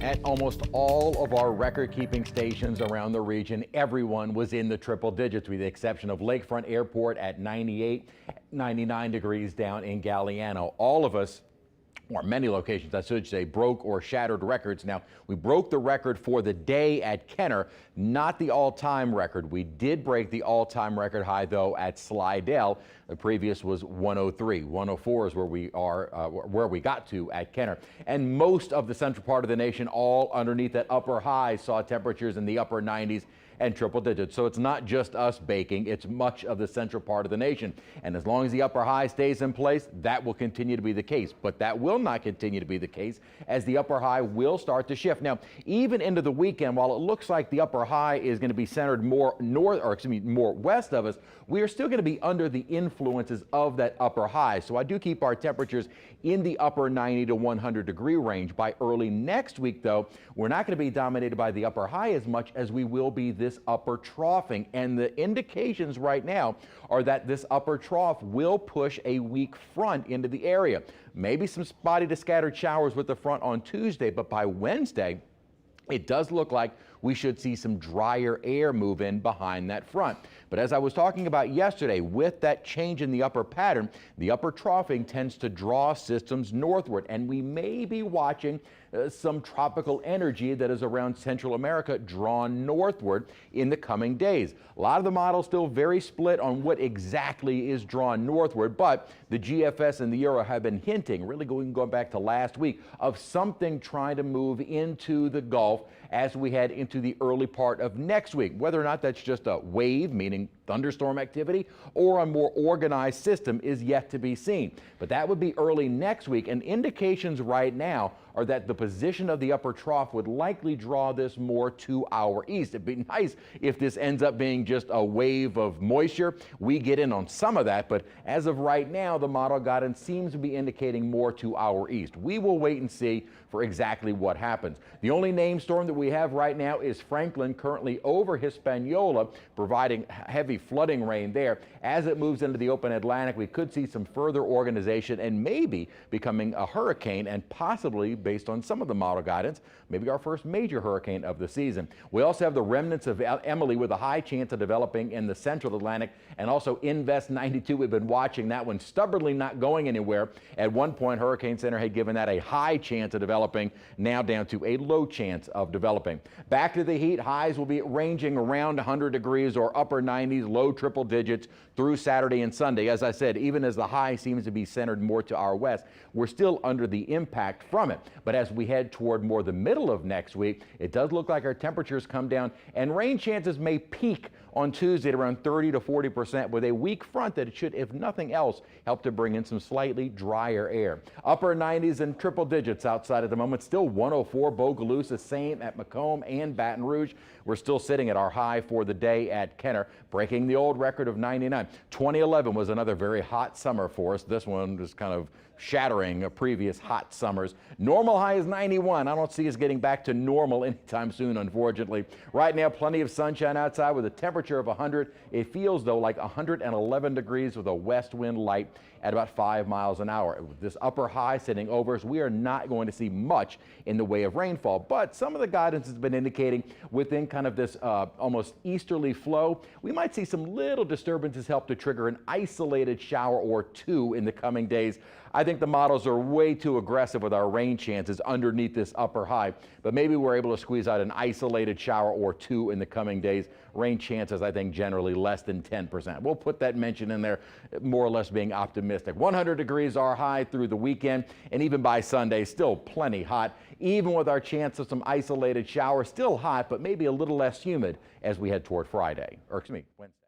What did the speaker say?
At almost all of our record-keeping stations around the region, everyone was in the triple digits, with the exception of Lakefront Airport at 98, 99 degrees down in Galliano. All of us, or many locations, I should say, broke or shattered records. Now, we broke the record for the day at Kenner, not the all-time record. We did break the all-time record high, though, at Slidell. The previous was 103. 104 is where we got to at Kenner. And most of the central part of the nation, all underneath that upper high, saw temperatures in the upper 90s and triple digits. So it's not just us baking, it's much of the central part of the nation. And as long as the upper high stays in place, that will continue to be the case. But that will not continue to be the case, as the upper high will start to shift. Now, even into the weekend, while it looks like the upper high is going to be centered more more west of us, we are still going to be under the influences of that upper high. So I do keep our temperatures in the upper 90 to 100 degree range. By early next week, though, we're not going to be dominated by the upper high as much as we will be this upper troughing. And the indications right now are that this upper trough will push a weak front into the area. Maybe some spotty to scattered showers with the front on Tuesday, but by Wednesday, it does look like we should see some drier air move in behind that front. But as I was talking about yesterday, with that change in the upper pattern, the upper troughing tends to draw systems northward, and we may be watching some tropical energy that is around Central America drawn northward in the coming days. A lot of the models still very split on what exactly is drawn northward, but the GFS and the Euro have been hinting, really going back to last week, of something trying to move into the Gulf as we head into the early part of next week. Whether or not that's just a wave, meaning thunderstorm activity, or a more organized system is yet to be seen. But that would be early next week, and indications right now are that the position of the upper trough would likely draw this more to our east. It'd be nice if this ends up being just a wave of moisture. We get in on some of that, but as of right now, the model guidance seems to be indicating more to our east. We will wait and see for exactly what happens. The only named storm that we have right now is Franklin, currently over Hispaniola, providing heavy flooding rain there. As it moves into the open Atlantic, we could see some further organization and maybe becoming a hurricane, and possibly, based on some of the model guidance, maybe our first major hurricane of the season. We also have the remnants of Emily with a high chance of developing in the central Atlantic, and also Invest 92. We've been watching that one, stubbornly not going anywhere. At one point, Hurricane Center had given that a high chance of developing, now down to a low chance of developing. Back to the heat, highs will be ranging around 100 degrees or upper 90s, low triple digits through Saturday and Sunday. As I said, even as the high seems to be centered more to our west, we're still under the impact from it. But as we head toward more the middle of next week, it does look like our temperatures come down, and rain chances may peak on Tuesday at around 30 to 40%, with a weak front that should, if nothing else, help to bring in some slightly drier air. Upper 90s and triple digits outside at the moment. Still 104 Bogalusa, same at Macomb and Baton Rouge. We're still sitting at our high for the day at Kenner, breaking the old record of 99. 2011 was another very hot summer for us. This one was kind of shattering previous hot summers. Normal high is 91. I don't see us getting back to normal anytime soon, unfortunately. Right now, plenty of sunshine outside with a temperature of 100. It feels, though, like 111 degrees with a west wind light at about 5 miles an hour. With this upper high sitting over us, we are not going to see much in the way of rainfall, but some of the guidance has been indicating within kind of this almost easterly flow, we might see some little disturbances help to trigger an isolated shower or two in the coming days. I think the models are way too aggressive with our rain chances underneath this upper high, but maybe we're able to squeeze out an isolated shower or two in the coming days. Rain chances, I think, generally less than 10%. We'll put that mention in there, more or less being optimistic. 100 degrees our high through the weekend, and even by Sunday, still plenty hot. Even with our chance of some isolated showers, still hot, but maybe a little less humid as we head toward Friday, or excuse me, Wednesday.